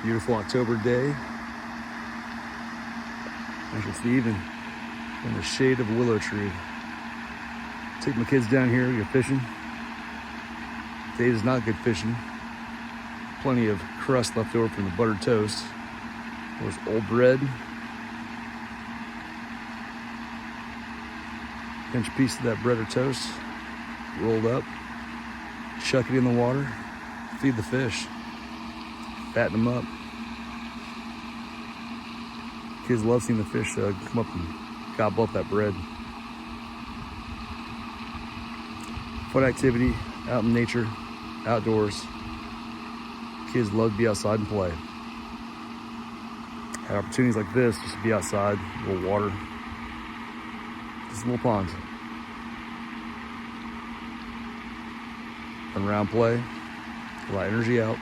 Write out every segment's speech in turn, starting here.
Beautiful October day. Uncle Steve in the shade of a willow tree. Take my kids down here, we go fishing. Today is not good fishing. Plenty of crust left over from the buttered toast. There's old bread. Pinch a piece of that bread or toast, rolled up, chuck it in the water, feed the fish, fatten them up. Kids love seeing the fish come up and gobble up that bread. Fun activity, out in nature, outdoors. Kids love to be outside and play. Had opportunities like this, just to be outside, a little water, just a little pond. Run around, play, a lot of energy out.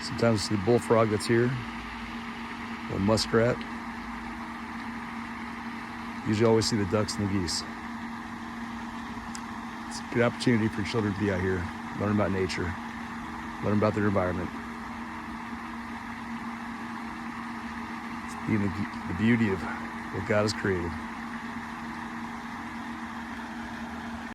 Sometimes see the bullfrog that's here, a little muskrat. Usually always see the ducks and the geese. It's a good opportunity for children to be out here, learn about nature, learn about their environment. It's being the beauty of what God has created.